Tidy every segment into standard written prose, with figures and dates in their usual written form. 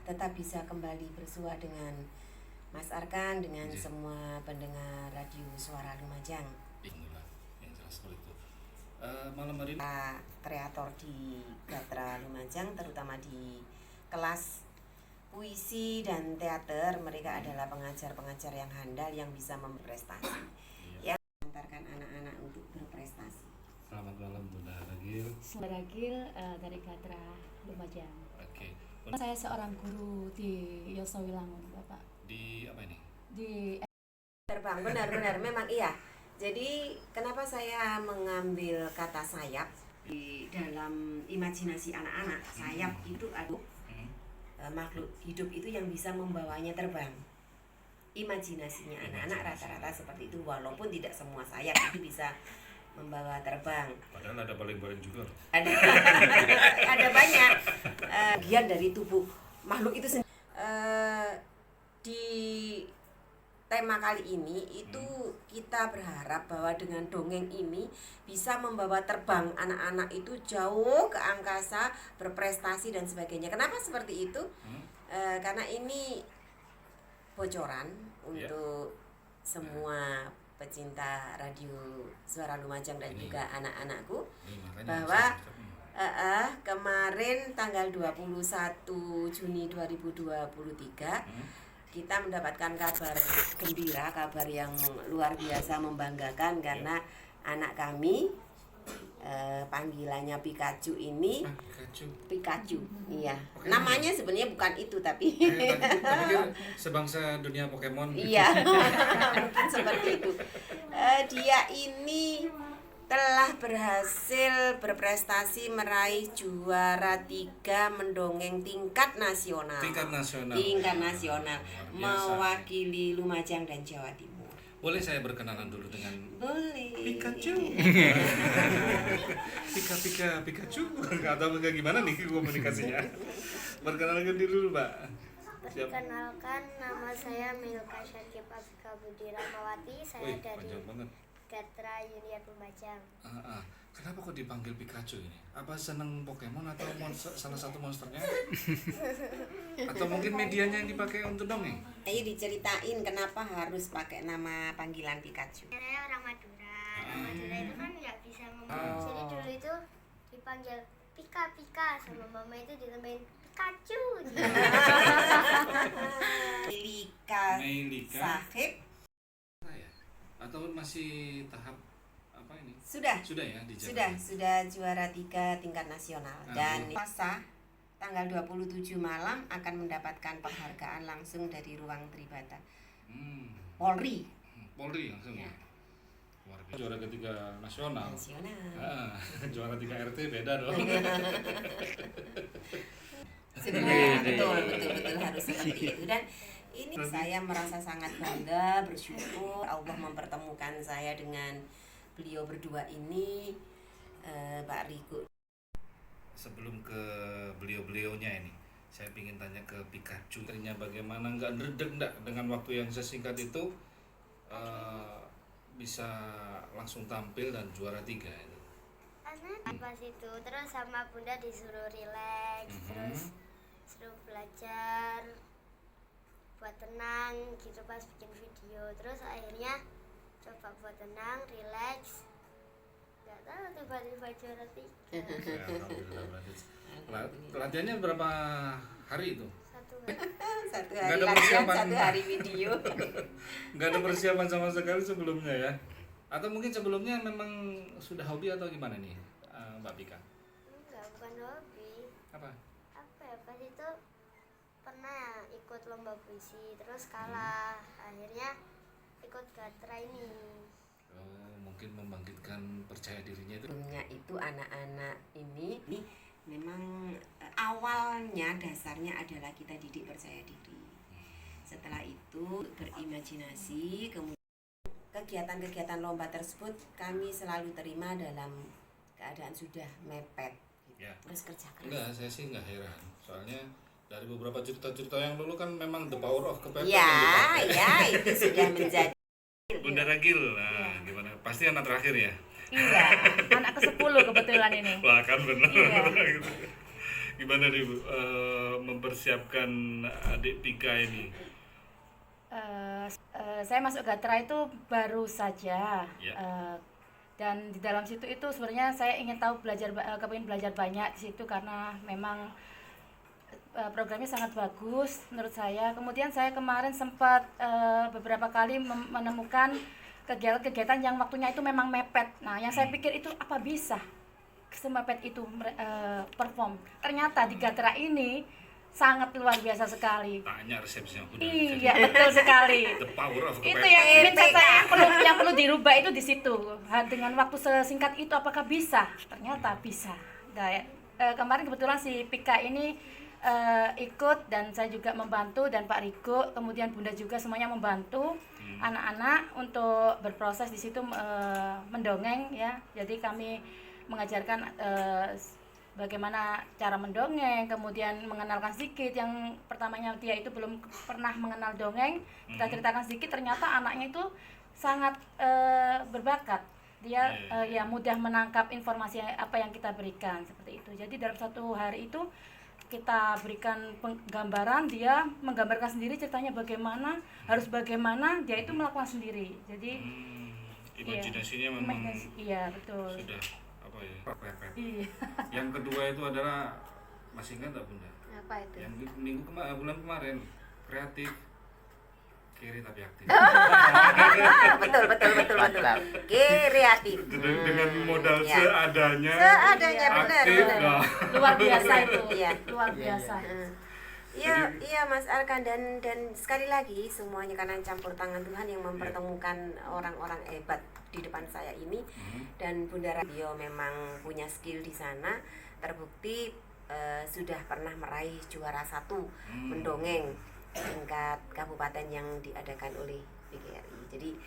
tetap bisa kembali bersua dengan Mas Arkan, dengan semua pendengar radio Suara Lumajang. Alhamdulillah, yang jelas seperti itu. Malam hari ini Kreator di Gatra Lumajang, terutama di kelas puisi dan teater, mereka adalah pengajar-pengajar yang handal yang bisa memprestasi, yang mengantarkan anak-anak untuk berprestasi. Selamat malam Bunda Ragil. Ragil dari Gatra Lumajang. Oke. Saya seorang guru di Yosowilangun, Bapak. Di apa ini? Di Terbang, benar-benar memang iya. Jadi kenapa saya mengambil kata sayap di dalam imajinasi anak-anak? Sayap itu adalah makhluk hidup itu yang bisa membawanya terbang. Imajinasinya anak-anak rata-rata seperti itu, walaupun tidak semua sayap itu bisa membawa terbang. Padahal ada baling-baling juga loh. Ada banyak bagian dari tubuh makhluk itu sendiri. Di tema kali ini itu kita berharap bahwa dengan dongeng ini bisa membawa terbang anak-anak itu jauh ke angkasa, berprestasi dan sebagainya. Kenapa seperti itu? Karena ini bocoran untuk semua pecinta radio Suara Lumajang dan juga anak-anakku, bahwa kemarin tanggal 21 Juni 2023 kita mendapatkan kabar gembira, kabar yang luar biasa membanggakan, karena anak kami panggilannya Pikachu ini Pikachu, iya. Namanya sebenarnya bukan itu, tapi tadi sebangsa dunia Pokemon. Iya, mungkin seperti itu. Dia ini telah berhasil berprestasi meraih juara 3 mendongeng tingkat nasional. Tingkat nasional. Mewakili Lumajang dan Jawa Timur. Boleh saya berkenalan dulu dengan Boleh. Pikachu. Pikachu. Gak tahu gimana nih komunikasinya. Perkenalkan diri dulu, Mbak. Perkenalkan, nama saya Milka Syarif Afika Budi Ramawati. Saya dari Gatra Junior Lumajang. Kenapa kok dipanggil Pikachu ini? Apa seneng Pokemon atau salah satu monsternya? Atau mungkin medianya yang dipakai untuk dongeng? Ayo diceritain kenapa harus pakai nama panggilan Pikachu. Saya orang Madura. Orang Madura itu kan nggak bisa ngomong. Jadi dulu itu dipanggil Pika sama mama itu ditambahin Pikachu. Meilika Sahib. Atau masih tahap apa ini? Sudah ya di Jakarta. Sudah juara 3 tingkat nasional. Dan Selasa tanggal 27 malam akan mendapatkan penghargaan langsung dari Ruang Tribata. Polri langsung ya. Juara ketiga nasional. Juara 3 RT beda dong. Sebenarnya betul harus seperti itu. Dan ini saya merasa sangat bangga, bersyukur Allah mempertemukan saya dengan beliau berdua ini, Pak Riko. Sebelum ke beliau-beliaunya ini, saya ingin tanya ke Pikachu. Ternyata bagaimana nggak ngeredek dengan waktu yang sesingkat itu bisa langsung tampil dan juara 3 itu? Karena pas itu terus sama bunda disuruh relax, terus suruh belajar buat tenang gitu pas bikin video. Terus akhirnya coba buat tenang, relax, nggak tahu tiba-tiba juara 3. Latihannya berapa hari itu? Satu hari latihan, 1 hari video. Nggak ada persiapan sama sekali sebelumnya ya? Atau mungkin sebelumnya memang sudah hobi atau gimana nih, Mbak Pika? Enggak, bukan hobi. Apa ya, pas itu pernah ikut lomba puisi terus kalah, akhirnya ikut Gatra ini. Mungkin membangkitkan percaya dirinya itu. Itu anak-anak ini memang awalnya dasarnya adalah kita didik percaya diri. Setelah itu berimajinasi, kemudian kegiatan-kegiatan lomba tersebut kami selalu terima dalam keadaan sudah mepet gitu. Ya. Terus kerja keras. Enggak, saya sih enggak heran. Soalnya dari beberapa cerita-cerita yang dulu kan memang the power of kepepet. Ya, itu sudah menjadi Bunda Ragil. Nah, gimana? Pasti anak terakhir ya? Iya, anak ke-10 kebetulan ini. Wah, kan benar. Iya. Gimana nih Bu, mempersiapkan adik Pika ini? Saya masuk Gatra itu baru saja. Ya. Dan di dalam situ itu sebenarnya saya ingin tahu kepingin belajar banyak di situ karena memang programnya sangat bagus menurut saya. Kemudian saya kemarin sempat beberapa kali menemukan kegiatan-kegiatan yang waktunya itu memang mepet. Nah, yang saya pikir itu apa bisa semepet itu perform. Ternyata di Gatra ini sangat luar biasa sekali. Tanya resepsinya Bunda. Iya, betul sekali. The power of Itu kepepet. yang mindset saya yang perlu dirubah itu di situ. Dengan waktu sesingkat itu apakah bisa? Ternyata bisa. Nah, kemarin kebetulan si Pika ini ikut dan saya juga membantu dan Pak Riko, kemudian Bunda juga semuanya membantu anak-anak untuk berproses di situ mendongeng ya. Jadi kami mengajarkan bagaimana cara mendongeng, kemudian mengenalkan sedikit. Yang pertamanya dia itu belum pernah mengenal dongeng, kita ceritakan sedikit, ternyata anaknya itu sangat berbakat. Dia ya mudah menangkap informasi apa yang kita berikan seperti itu. Jadi dalam satu hari itu kita berikan penggambaran, dia menggambarkan sendiri ceritanya bagaimana, harus bagaimana, dia itu melakukan sendiri. Jadi imajinasinya memang iya betul. sudah apa ya, kepepet. Iya. Yang kedua itu adalah, masih ingat nggak Bunda? Apa itu? Yang bulan kemarin, kreatif, kiri tapi aktif. betul. Kreatif. Dengan modal Ya. seadanya, benar. aktif, nah. Luar biasa itu. Iya. Luar biasa. Iya Mas Arkan, dan sekali lagi semuanya karena campur tangan Tuhan yang mempertemukan orang-orang hebat di depan saya ini. Dan Bunda Radio memang punya skill di sana, terbukti sudah pernah meraih juara 1 mendongeng tingkat kabupaten yang diadakan oleh PGRI. Jadi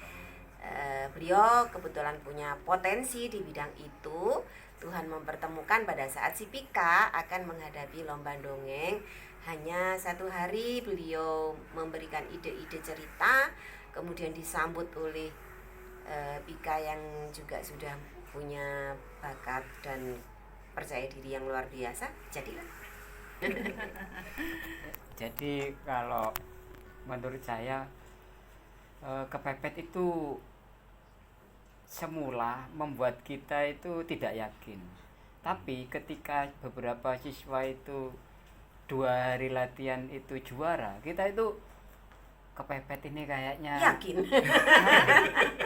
beliau kebetulan punya potensi di bidang itu. Tuhan mempertemukan pada saat si Pika akan menghadapi lomba dongeng. Hanya 1 hari beliau memberikan ide-ide cerita, kemudian disambut oleh Pika yang juga sudah punya bakat dan percaya diri yang luar biasa. Jadilah. Jadi kalau menurut saya kepepet itu semula membuat kita itu tidak yakin. Tapi ketika beberapa siswa itu 2 hari latihan itu juara, kita itu kepepet ini kayaknya Yakin.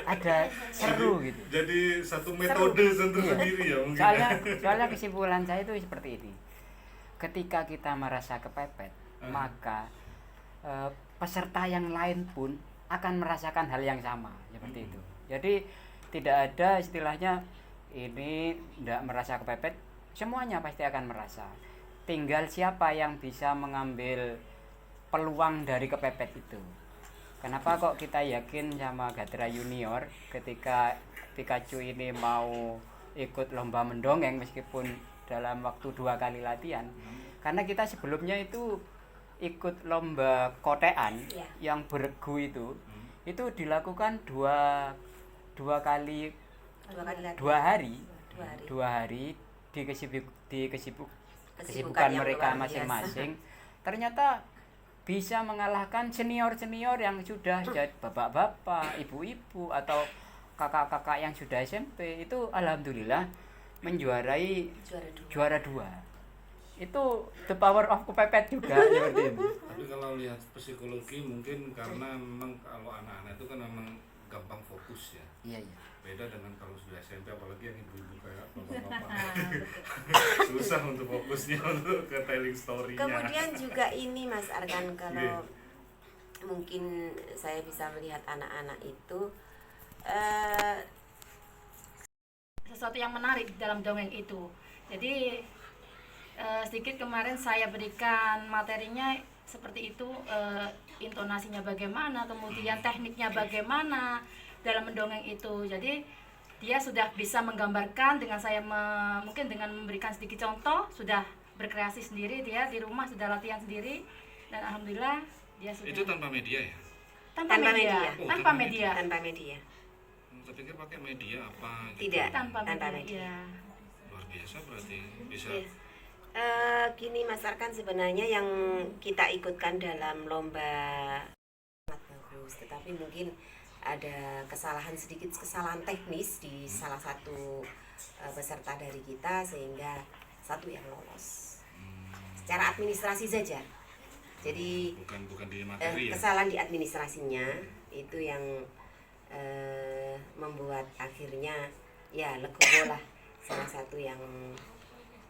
ada seru gitu. Jadi satu metode sendiri ya mungkin. Soalnya kesimpulan saya itu seperti ini. Ketika kita merasa kepepet, maka peserta yang lain pun akan merasakan hal yang sama seperti itu. Jadi tidak ada istilahnya ini tidak merasa kepepet, semuanya pasti akan merasa. Tinggal siapa yang bisa mengambil peluang dari kepepet itu. Kenapa kok kita yakin sama Gatra Junior ketika Pikachu ini mau ikut lomba mendongeng meskipun dalam waktu 2 kali latihan? Karena kita sebelumnya itu ikut lomba kotean yang beregu itu dilakukan dua kali 2 hari di kesibukan mereka masing-masing. Ternyata bisa mengalahkan senior-senior yang sudah jadi bapak-bapak, ibu-ibu atau kakak-kakak yang sudah SMP. Itu alhamdulillah menjuarai juara 2. Itu the power of kepepet juga seperti itu. Tapi kalau lihat psikologi mungkin karena memang kalau anak-anak itu kan memang gampang fokus ya. Iya. Beda dengan kalau sudah SMP, apalagi yang ibu-ibu kayak bapak-bapak. Susah untuk fokusnya untuk ke telling story-nya. Kemudian juga ini Mas Arkan, kalau mungkin saya bisa melihat anak-anak itu Sesuatu yang menarik dalam dongeng itu. Jadi sedikit kemarin saya berikan materinya seperti itu, intonasinya bagaimana, kemudian tekniknya bagaimana dalam mendongeng itu. Jadi dia sudah bisa menggambarkan dengan saya mungkin dengan memberikan sedikit contoh, sudah berkreasi sendiri, dia di rumah sudah latihan sendiri, dan alhamdulillah dia sudah. Itu tanpa media ya? Tanpa media. Oh, Tanpa media. tanpa media. Saya pikir pakai media apa gitu. Tidak. Tanpa Tanpa media. media. Iya. Luar biasa berarti bisa Gini Mas Arkan, sebenarnya yang kita ikutkan dalam lomba sangat bagus, tetapi mungkin ada kesalahan teknis di salah satu peserta dari kita sehingga satu yang lolos. Secara administrasi saja. Jadi bukan di materi ya. kesalahan di administrasinya itu yang membuat akhirnya ya legowo lah salah satu yang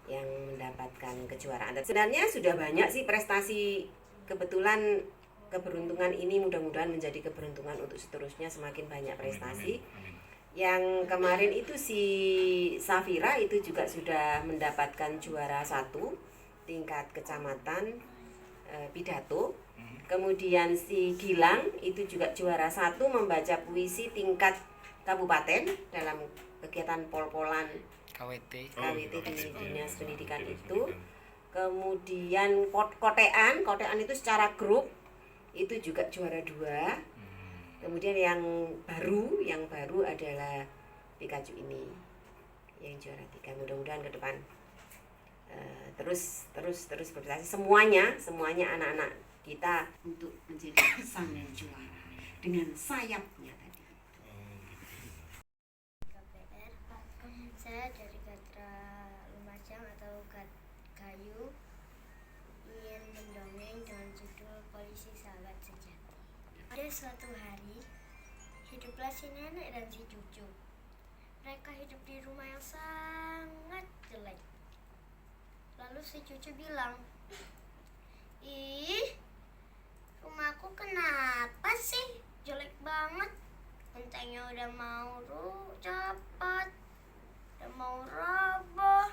mendapatkan kejuaraan. Sebenarnya sudah banyak sih prestasi, kebetulan keberuntungan ini mudah-mudahan menjadi keberuntungan untuk seterusnya, semakin banyak prestasi. Amin. Yang kemarin itu si Safira itu juga sudah mendapatkan juara 1 tingkat kecamatan pidato. Kemudian si Gilang itu juga juara 1 membaca puisi tingkat kabupaten dalam kegiatan pol-polan KWT. KWT di Dinas Pendidikan itu. Kemudian kotean itu secara grup itu juga juara 2. Kemudian yang baru adalah Pikachu ini yang juara 3. Mudah-mudahan ke depan terus berprestasi semuanya anak-anak kita untuk menjadi sang juara dengan sayapnya tadi. KPR. Saya dari Gatra Lumajang atau Gayo ingin mendongeng dengan judul Polisi Sahabat Sejati. Ada suatu hari, hiduplah si nenek dan si cucu. Mereka hidup di rumah yang sangat jelek. Lalu si cucu bilang, "Ih, rumahku kenapa sih? Jelek banget. Gentengnya udah mau copot, udah mau roboh.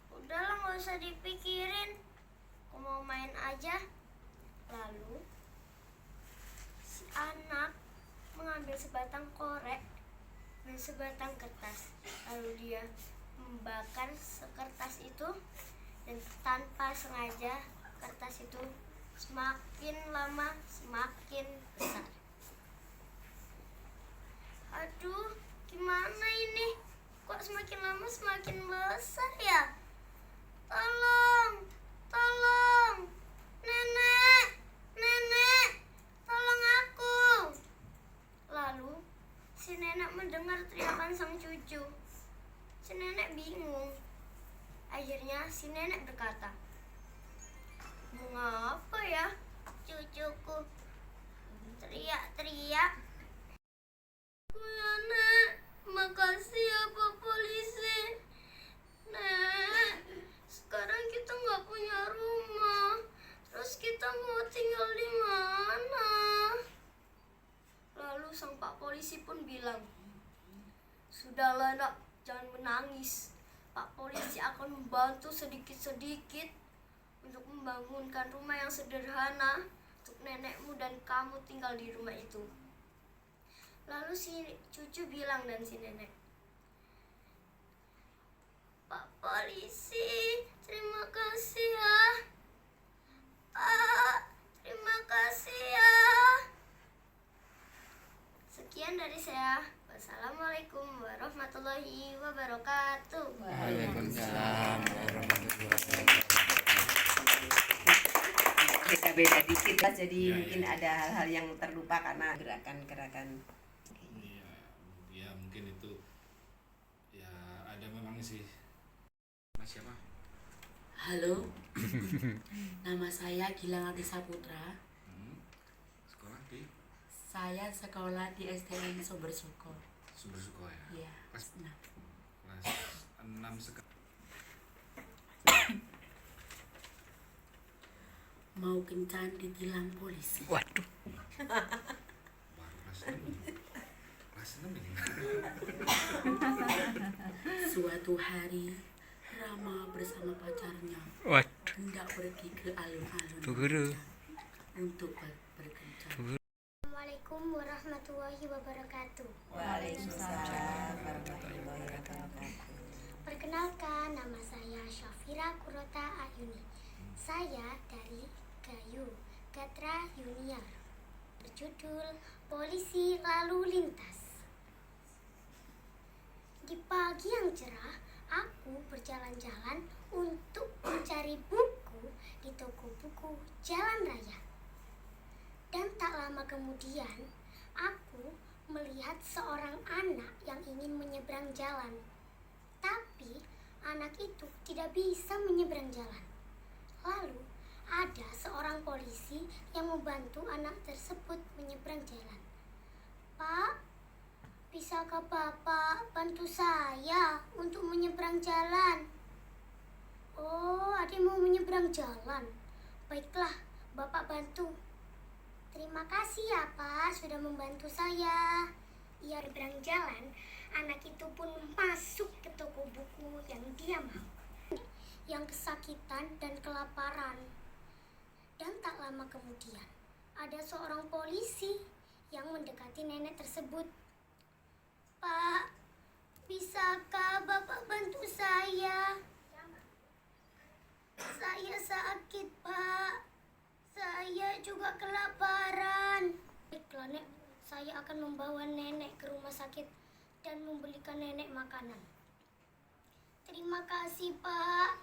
Udahlah, nggak usah dipikirin. Aku mau main aja." Lalu si anak mengambil sebatang korek dan sebatang kertas. Lalu dia membakar kertas itu, dan tanpa sengaja kertas itu semakin lama semakin besar. Aduh, gimana ini? Kok semakin lama semakin besar ya? Tolong, tolong, nenek, tolong aku. Lalu si nenek mendengar teriakan sang cucu. Si nenek bingung. Akhirnya si nenek berkata, "Mengapa ya cucuku teriak-teriak?" "Ya Nek, makasih ya Pak Polisi. Nek, sekarang kita nggak punya rumah. Terus kita mau tinggal di mana?" Lalu sang Pak Polisi pun bilang, "Sudahlah Nak, jangan menangis. Pak Polisi akan membantu sedikit-sedikit untuk membangunkan rumah yang sederhana untuk nenekmu dan kamu tinggal di rumah itu." Lalu si cucu bilang dan si nenek, "Pak Polisi, terima kasih ya. Pak, terima kasih ya." Sekian dari saya. Wassalamualaikum warahmatullahi wabarakatuh. Waalaikumsalam warahmatullahi wabarakatuh. Beda-beda dikit lah, jadi Ya, mungkin ya. ada hal-hal yang terlupa karena gerakan-gerakan. Ya mungkin itu ya ada memang sih. Mas siapa? Halo, nama saya Gilang Artisa Putra. Sekolah di Saya sekolah di STN Sumber Suko. Sumber Suko ya. Ya, Pas nah, kelas 6 sekarang. mau kencan ditilang polisi. Waduh. Baru kelas 6. Kelas 6 ini. Suatu hari, Rama bersama pacarnya Waduh. hendak pergi ke alun-alun Bu Guru. untuk berkencan. Assalamualaikum warahmatullahi wabarakatuh. Waalaikumsalam warahmatullahi wabarakatuh. Perkenalkan, nama saya Syafira Kurota Ayuni. Saya dari Gayo, Gatra Junior. Berjudul Polisi Lalu Lintas. Di pagi yang cerah, aku aku berjalan-jalan untuk mencari buku di toko buku Jalan Raya. Dan tak lama kemudian, aku melihat seorang anak yang ingin menyeberang jalan. Tapi anak itu tidak bisa menyeberang jalan. Lalu ada seorang polisi yang membantu anak tersebut menyeberang jalan. Pak, bisakah Bapak bantu saya untuk menyeberang jalan? Oh, adik mau menyeberang jalan. Baiklah, Bapak bantu. Terima kasih ya Pak, sudah membantu saya. Ia menyeberang jalan, anak itu pun masuk ke toko buku yang dia mau. Yang kesakitan dan kelaparan. Dan tak lama kemudian, ada seorang polisi yang mendekati nenek tersebut. Pak, bisakah Bapak bantu saya? Saya sakit, Pak. Saya juga kelaparan. Baiklah, Nek. Saya akan membawa nenek ke rumah sakit dan membelikan nenek makanan. Terima kasih, Pak.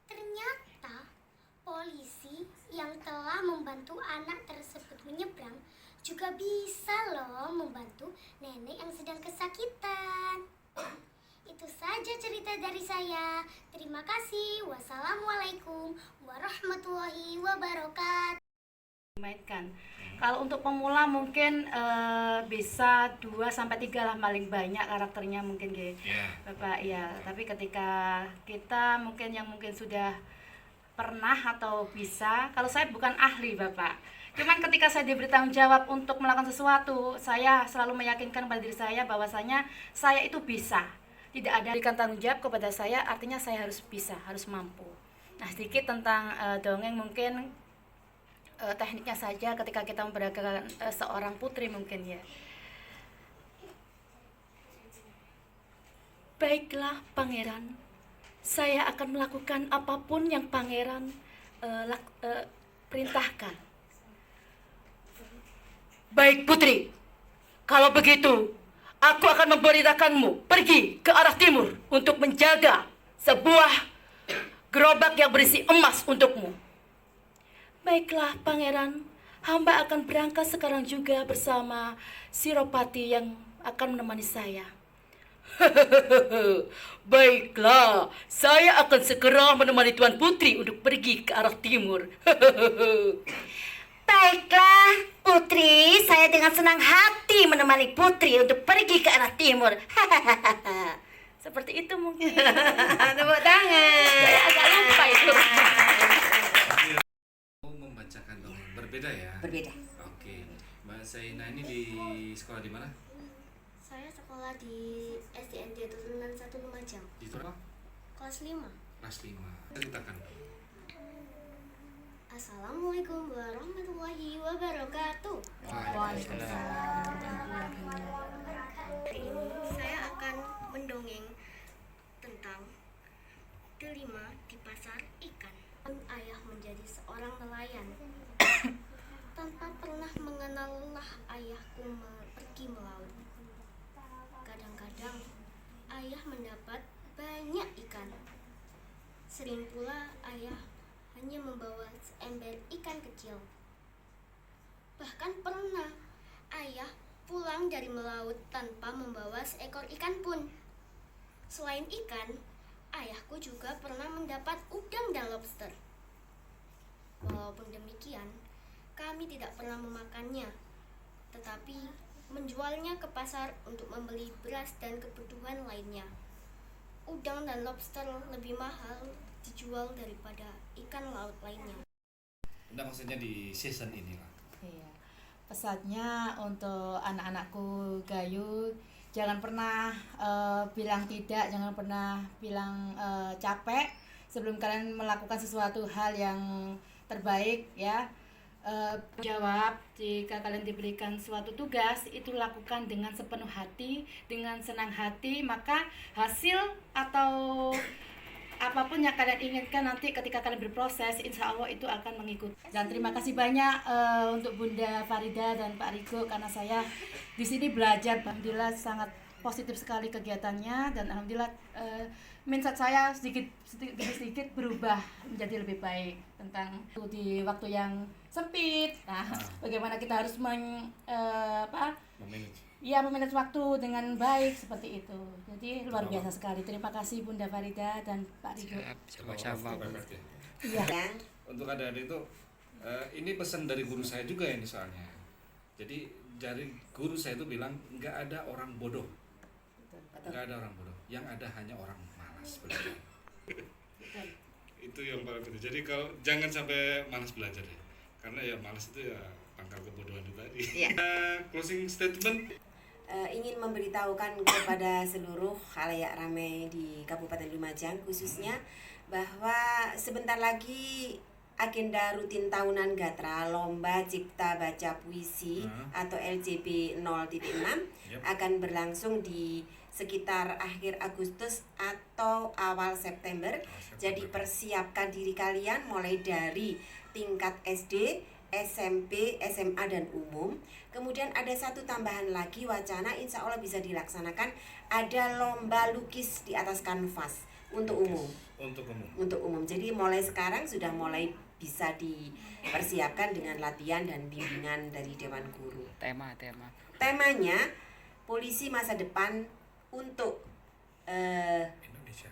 Ternyata polisi yang telah membantu anak tersebut menyeberang juga bisa loh membantu nenek yang sedang kesakitan. Itu saja cerita dari saya. Terima kasih. Wassalamualaikum warahmatullahi wabarakatuh. Mainkan. Kalau untuk pemula mungkin bisa 2 sampai 3 lah paling banyak karakternya mungkin gitu. Bapak ya, tapi ketika kita mungkin yang mungkin sudah pernah atau bisa, kalau saya bukan ahli Bapak, cuman ketika saya diberi tanggung jawab untuk melakukan sesuatu, saya selalu meyakinkan pada diri saya bahwasanya saya itu bisa. Tidak ada berikan tanggung jawab kepada saya, artinya saya harus bisa, harus mampu. Nah, sedikit tentang dongeng mungkin tekniknya saja ketika kita memperagakan seorang putri mungkin ya. Baiklah pangeran, saya akan melakukan apapun yang pangeran perintahkan. Baik putri, kalau begitu aku akan memberitakanmu pergi ke arah timur untuk menjaga sebuah gerobak yang berisi emas untukmu. Baiklah pangeran, hamba akan berangkat sekarang juga bersama Siropati yang akan menemani saya. Baiklah, saya akan segera menemani Tuan Putri untuk pergi ke arah timur. Baiklah, Putri, saya dengan senang hati menemani Putri untuk pergi ke arah timur. Seperti itu mungkin. Tepuk tangan. Saya agak lupa itu. Mau membacakan dongeng berbeda ya? Berbeda. Oke, Mbak Zaina ini di sekolah di mana? Saya sekolah di SDNT Turunan 1 Lumajang, Di Turki? kelas 5. Kelas 5. Ceritakan. Assalamualaikum warahmatullahi wabarakatuh. Hari ini saya akan mendongeng tentang delima di pasar ikan. Ayah menjadi seorang nelayan. Tanpa pernah mengenallah ayahku pergi melaut. Kadang-kadang ayah mendapat banyak ikan. Sering pula ayah hanya membawa seember ikan kecil. Bahkan pernah ayah pulang dari melaut tanpa membawa seekor ikan pun. Selain ikan, ayahku juga pernah mendapat udang dan lobster. Walaupun demikian, kami tidak pernah memakannya, tetapi menjualnya ke pasar untuk membeli beras dan kebutuhan lainnya. Udang dan lobster lebih mahal dijual daripada ikan laut lainnya. Enggak, maksudnya di season ini lah. Iya. Pesannya untuk anak-anakku Gayu, jangan pernah bilang tidak, jangan pernah bilang capek sebelum kalian melakukan sesuatu hal yang terbaik ya. Jawab jika kalian diberikan suatu tugas itu lakukan dengan sepenuh hati, dengan senang hati, maka hasil atau apapun yang kalian inginkan nanti ketika kalian berproses, insya Allah itu akan mengikuti. Dan terima kasih banyak untuk Bunda Farida dan Pak Riko, karena saya di sini belajar, alhamdulillah sangat positif sekali kegiatannya, dan alhamdulillah mindset saya sedikit berubah menjadi lebih baik tentang di waktu yang sempit. Nah, bagaimana kita harus memanage waktu dengan baik seperti itu. Jadi luar biasa sekali. Terima kasih Bunda Farida dan Pak Rido. Sama-sama. Iya. Untuk adik-adik itu ini pesan dari guru saya juga ini soalnya. Jadi dari guru saya itu bilang nggak ada orang bodoh, nggak ada orang bodoh, yang ada hanya orang malas belajar. Itu yang paling penting. Jadi kalau jangan sampai malas belajar ya, karena ya malas itu ya pangkal kebodohan itu tadi. Iya. Closing statement. Ingin memberitahukan kepada seluruh khalayak ramai di Kabupaten Lumajang khususnya bahwa sebentar lagi agenda rutin tahunan Gatra Lomba Cipta Baca Puisi atau LCP 0.6 akan berlangsung di sekitar akhir Agustus atau awal September. Jadi persiapkan diri kalian mulai dari tingkat SD, SMP, SMA dan umum. Kemudian ada satu tambahan lagi wacana, insya Allah bisa dilaksanakan, ada lomba lukis di atas kanvas untuk umum. Untuk umum. Jadi mulai sekarang sudah mulai bisa dipersiapkan dengan latihan dan bimbingan dari Dewan Guru. Temanya polisi masa depan untuk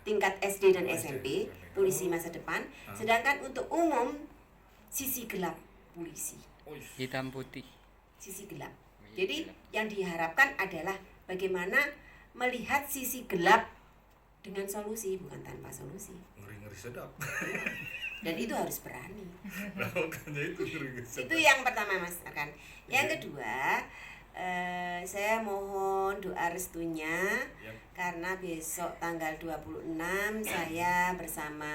tingkat SD dan SMP, polisi masa depan. Sedangkan untuk umum sisi gelap polisi. Hitam putih. Sisi gelap. Jadi yang diharapkan adalah bagaimana melihat sisi gelap dengan solusi, bukan tanpa solusi. Ngeri-ngeri sedap. Dan itu harus berani. Makanya itu ngeri-ngeri sedap. Itu yang pertama Mas Akan. Yang kedua, saya mohon doa restunya karena besok tanggal 26 saya bersama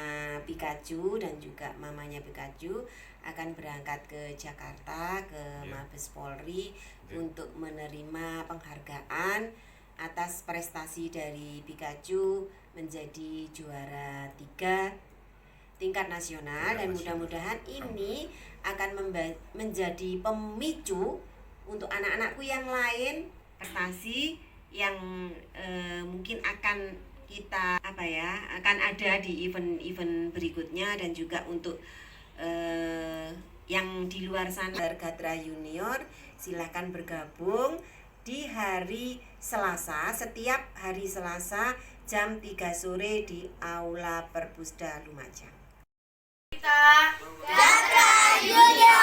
Pikachu dan juga mamanya Pikachu akan berangkat ke Jakarta ke Mabes Polri untuk menerima penghargaan atas prestasi dari Pikachu menjadi juara 3 tingkat nasional, dan mudah-mudahan ini akan menjadi pemicu untuk anak-anakku yang lain prestasi yang mungkin akan kita akan ada di event-event berikutnya, dan juga untuk yang di luar sana Gatra Junior silahkan bergabung di hari Selasa, setiap hari Selasa jam 3 sore di Aula Perpusda Lumajang. Gatra Junior.